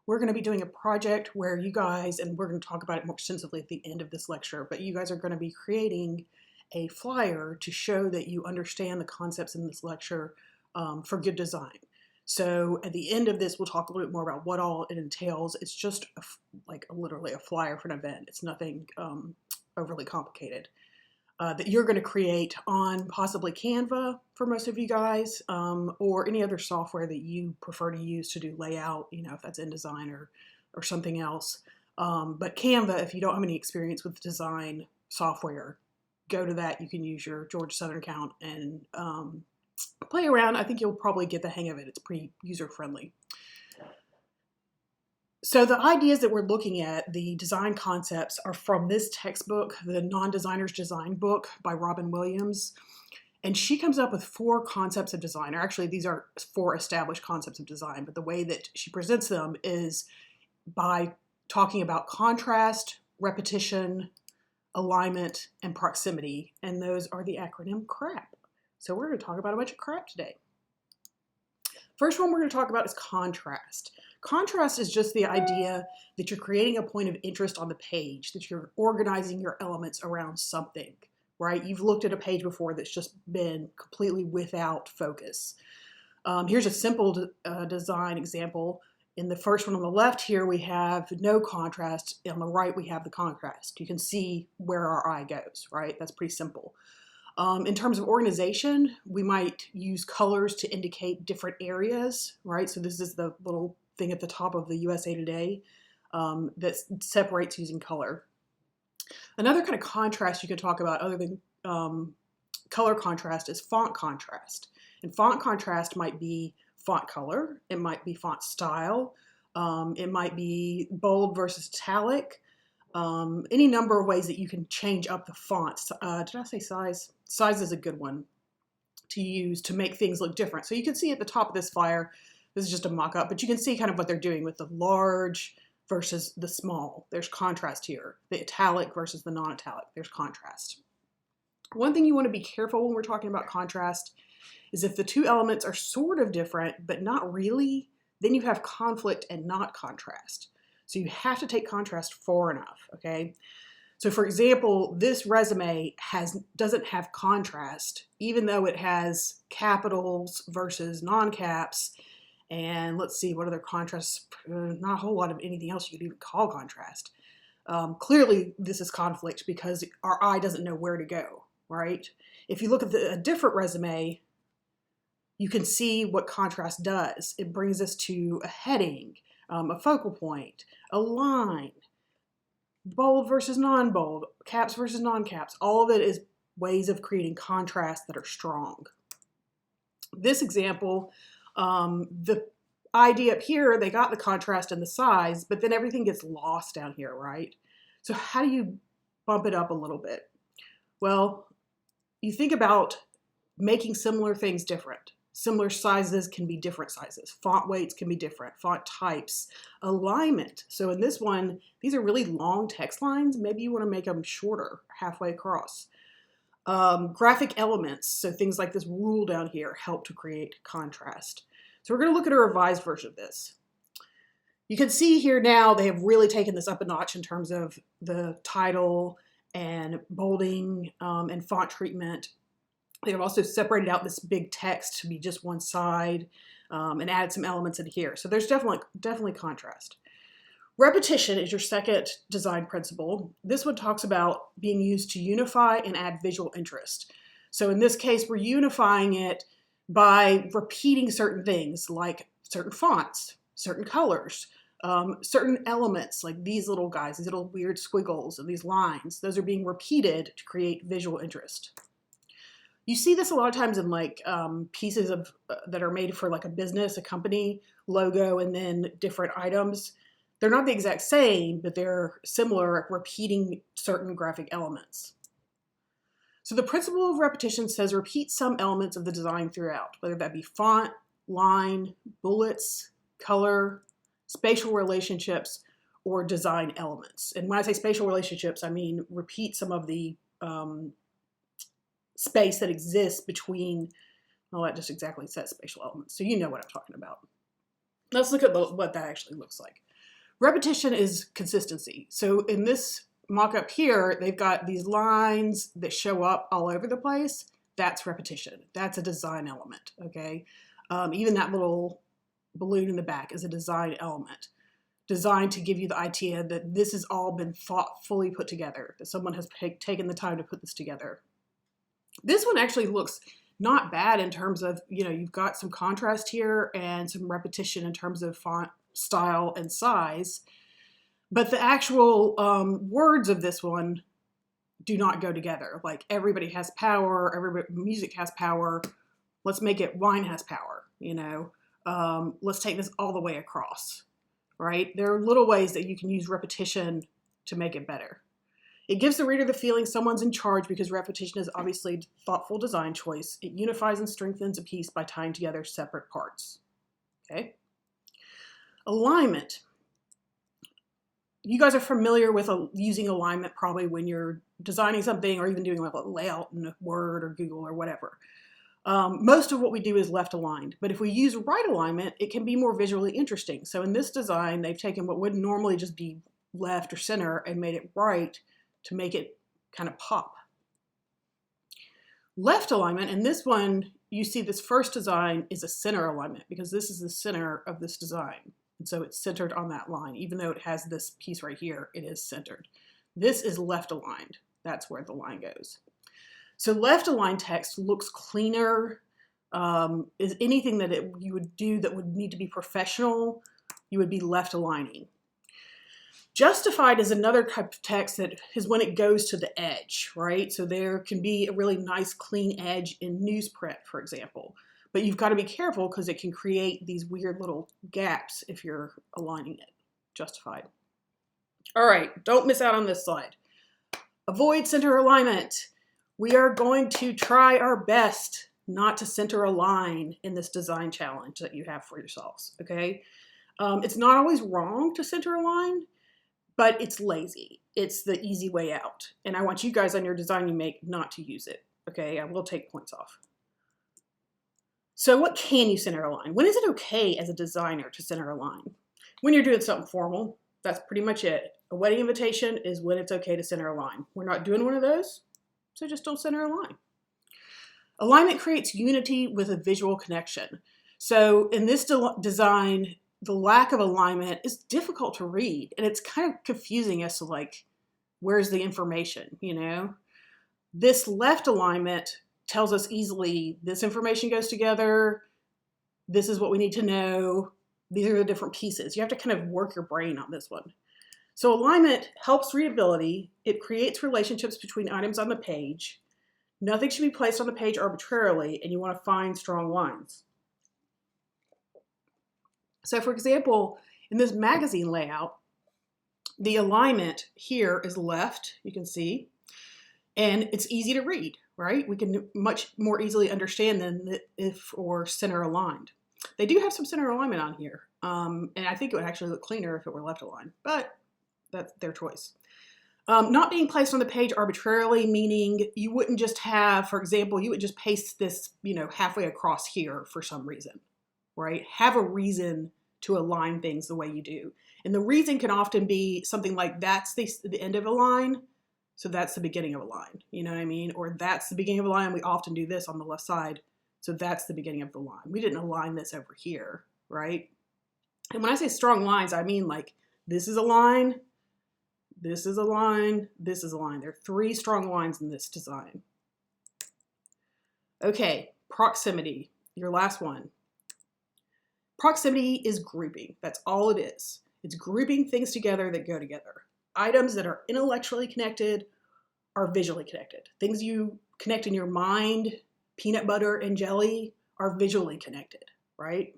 we're going to be doing a project where you guys, and we're going to talk about it more extensively at the end of this lecture, but you guys are going to be creating a flyer to show that you understand the concepts in this lecture for good design. So at the end of this, we'll talk a little bit more about what all it entails. It's just literally a flyer for an event. It's nothing overly complicated. That you're going to create on possibly Canva for most of you guys, or any other software that you prefer to use to do layout, if that's InDesign or something else. But Canva, if you don't have any experience with design software, go to that. You can use your Georgia Southern account and play around. I think you'll probably get the hang of it. It's pretty user-friendly. So the ideas that we're looking at, the design concepts, are from this textbook, the Non-Designer's Design book by Robin Williams. And she comes up with 4 concepts of design. Or actually, these are 4 established concepts of design, but the way that she presents them is by talking about contrast, repetition, alignment, and proximity. And those are the acronym CRAP. So we're going to talk about a bunch of crap today. First one we're going to talk about is contrast. Contrast is just the idea that you're creating a point of interest on the page, that you're organizing your elements around something, right? You've looked at a page before that's just been completely without focus. Here's a simple design example. In the first one on the left here, we have no contrast. On the right, we have the contrast. You can see where our eye goes, right? That's pretty simple. In terms of organization, we might use colors to indicate different areas, right? So this is the little thing at the top of the USA Today that separates using color. Another kind of contrast you can talk about other than color contrast is font contrast. And font contrast might be font color, it might be font style, it might be bold versus italic, any number of ways that you can change up the fonts. Did I say size? Size is a good one to use to make things look different. So you can see at the top of this flyer, this is just a mock-up, but you can see kind of what they're doing with the large versus the small. There's contrast here. The italic versus the non-italic, there's contrast. One thing you want to be careful when we're talking about contrast is if the 2 elements are sort of different, but not really, then you have conflict and not contrast. So you have to take contrast far enough, okay? So for example, this resume doesn't have contrast, even though it has capitals versus non-caps. And let's see, what other contrasts? Not a whole lot of anything else you could even call contrast. Clearly, this is conflict because our eye doesn't know where to go, right? If you look at a different resume, you can see what contrast does. It brings us to a heading, a focal point, a line, bold versus non-bold, caps versus non-caps. All of it is ways of creating contrast that are strong. This example, the idea up here, they got the contrast and the size, but then everything gets lost down here, right? So how do you bump it up a little bit? Well, you think about making similar things different. Similar sizes can be different sizes. Font weights can be different. Font types. Alignment. So in this one, these are really long text lines. Maybe you want to make them shorter, halfway across. Graphic elements. So things like this rule down here help to create contrast. So we're going to look at a revised version of this. You can see here now they have really taken this up a notch in terms of the title and bolding and font treatment. They've also separated out this big text to be just one side and added some elements in here. So there's definitely contrast. Repetition is your second design principle. This one talks about being used to unify and add visual interest. So in this case, we're unifying it by repeating certain things like certain fonts, certain colors, certain elements like these little guys, these little weird squiggles and these lines. Those are being repeated to create visual interest. You see this a lot of times in pieces of that are made for like a business, a company logo, and then different items. They're not the exact same, but they're similar, repeating certain graphic elements. So the principle of repetition says repeat some elements of the design throughout, whether that be font, line, bullets, color, spatial relationships, or design elements. And when I say spatial relationships, I mean repeat some of the space that exists between, well, that just exactly says spatial elements. So you know what I'm talking about. Let's look at what that actually looks like. Repetition is consistency. So in this mock-up here, they've got these lines that show up all over the place. That's repetition. That's a design element, okay? Even that little balloon in the back is a design element, designed to give you the idea that this has all been thoughtfully put together, that someone has taken the time to put this together. This one actually looks not bad in terms of, you've got some contrast here and some repetition in terms of font style and size, but the actual words of this one do not go together. Like, everybody has power, music has power, let's make it wine has power, let's take this all the way across, right? There are little ways that you can use repetition to make it better. It gives the reader the feeling someone's in charge because repetition is obviously a thoughtful design choice. It unifies and strengthens a piece by tying together separate parts. Okay? Alignment. You guys are familiar with using alignment probably when you're designing something or even doing like a layout in Word or Google or whatever. Most of what we do is left aligned, but if we use right alignment, it can be more visually interesting. So in this design, they've taken what would normally just be left or center and made it right to make it kind of pop. Left alignment, and this one, you see this first design is a center alignment because this is the center of this design. And so it's centered on that line. Even though it has this piece right here, it is centered. This is left aligned. That's where the line goes. So left aligned text looks cleaner. Is anything that you would do that would need to be professional, you would be left aligning. Justified is another type of text that is when it goes to the edge, right? So there can be a really nice clean edge in newsprint, for example. But you've got to be careful because it can create these weird little gaps if you're aligning it. Justified. All right, don't miss out on this slide. Avoid center alignment. We are going to try our best not to center align in this design challenge that you have for yourselves, okay? It's not always wrong to center align, but it's lazy. It's the easy way out. And I want you guys on your design you make not to use it, okay? I will take points off. So what can you center align? When is it okay as a designer to center align? When you're doing something formal, that's pretty much it. A wedding invitation is when it's okay to center align. We're not doing one of those, so just don't center align. Alignment creates unity with a visual connection. So in this design, the lack of alignment is difficult to read, and it's kind of confusing as to like, where's the information, This left alignment tells us easily this information goes together, this is what we need to know, these are the different pieces. You have to kind of work your brain on this one. So alignment helps readability, it creates relationships between items on the page, nothing should be placed on the page arbitrarily, and you want to find strong lines. So for example, in this magazine layout, the alignment here is left, you can see, and it's easy to read, right? We can much more easily understand than if or center aligned. They do have some center alignment on here, and I think it would actually look cleaner if it were left aligned, but that's their choice. Not being placed on the page arbitrarily, meaning you wouldn't just have, for example, you would just paste this, halfway across here for some reason, right? Have a reason to align things the way you do. And the reason can often be something like that's the end of a line, so that's the beginning of a line, you know what I mean? Or that's the beginning of a line, we often do this on the left side, so that's the beginning of the line. We didn't align this over here, right? And when I say strong lines, I mean like this is a line, this is a line, this is a line. There are 3 strong lines in this design. Okay, proximity, your last one. Proximity is grouping. That's all it is. It's grouping things together that go together. Items that are intellectually connected are visually connected. Things you connect in your mind, peanut butter and jelly, are visually connected, right?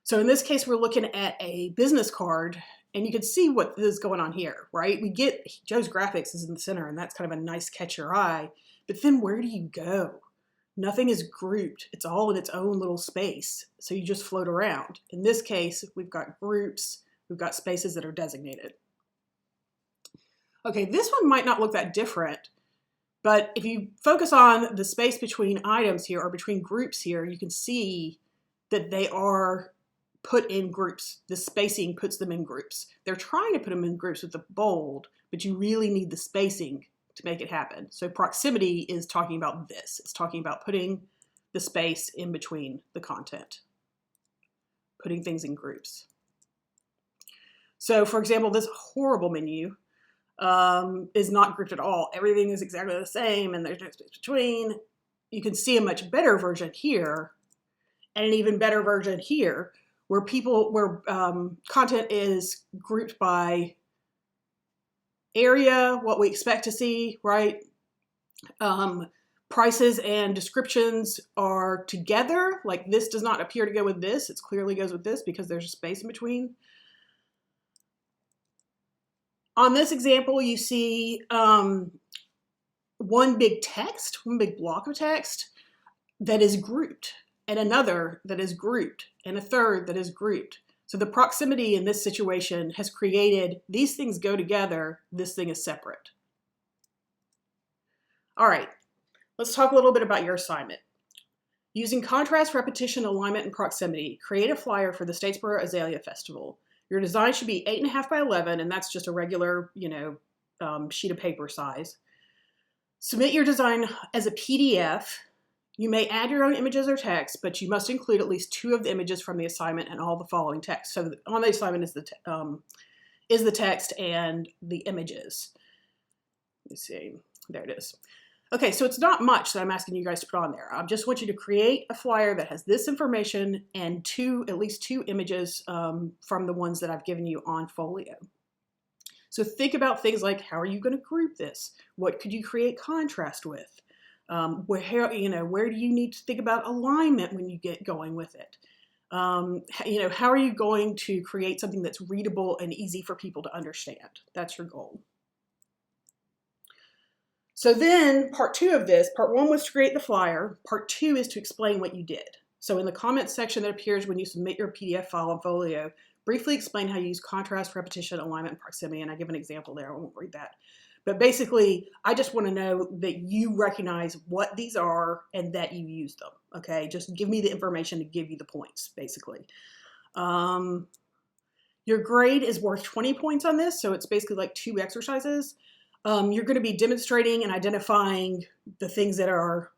So in this case, we're looking at a business card, and you can see what is going on here, right? We get Joe's Graphics is in the center, and that's kind of a nice catch your eye. But then where do you go? Nothing is grouped. It's all in its own little space. So you just float around. In this case, we've got groups, we've got spaces that are designated. Okay, this one might not look that different, but if you focus on the space between items here or between groups here, you can see that they are put in groups. The spacing puts them in groups. They're trying to put them in groups with the bold, but you really need the spacing to make it happen. So proximity is talking about this. It's talking about putting the space in between the content, putting things in groups. So for example, this horrible menu is not grouped at all. Everything is exactly the same and there's no space between. You can see a much better version here and an even better version here where content is grouped by area, what we expect to see, right? Prices and descriptions are together, like this does not appear to go with this. It clearly goes with this because there's a space in between. On this example, you see one big block of text that is grouped, and another that is grouped, and a third that is grouped. So the proximity in this situation has created these things go together, this thing is separate. All right, let's talk a little bit about your assignment. Using contrast, repetition, alignment, and proximity, create a flyer for the Statesboro Azalea Festival. Your design should be 8.5 by 11, and that's just a regular, sheet of paper size. Submit your design as a PDF. You may add your own images or text, but you must include at least 2 of the images from the assignment and all the following text. So on the assignment is the text and the images. Let me see. There it is. Okay, so it's not much that I'm asking you guys to put on there. I just want you to create a flyer that has this information and at least two images from the ones that I've given you on Folio. So think about things like, how are you going to group this? What could you create contrast with? Where do you need to think about alignment when you get going with it? How are you going to create something that's readable and easy for people to understand? That's your goal. So then part 2 of this, part 1 was to create the flyer. Part 2 is to explain what you did. So in the comments section that appears when you submit your PDF file on Folio, briefly explain how you use contrast, repetition, alignment, and proximity. And I give an example there. I won't read that. But basically, I just want to know that you recognize what these are and that you use them. Okay, just give me the information to give you the points, basically. Your grade is worth 20 points on this. So it's basically like 2 exercises. You're going to be demonstrating and identifying the things that are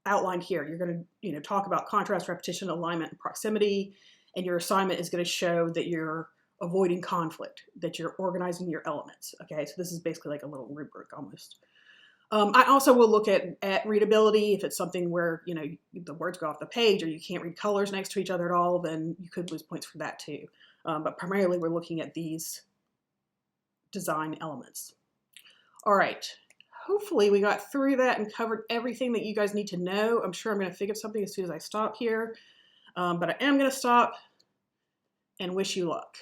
outlined here. You're going to, talk about contrast, repetition, alignment, and proximity, and your assignment is going to show that you're avoiding conflict, that you're organizing your elements. Okay, so this is basically like a little rubric almost. I also will look at readability. If it's something where, the words go off the page or you can't read colors next to each other at all, then you could lose points for that too. But primarily we're looking at these design elements. All right, hopefully we got through that and covered everything that you guys need to know. I'm sure I'm going to think of something as soon as I stop here, but I am going to stop and wish you luck.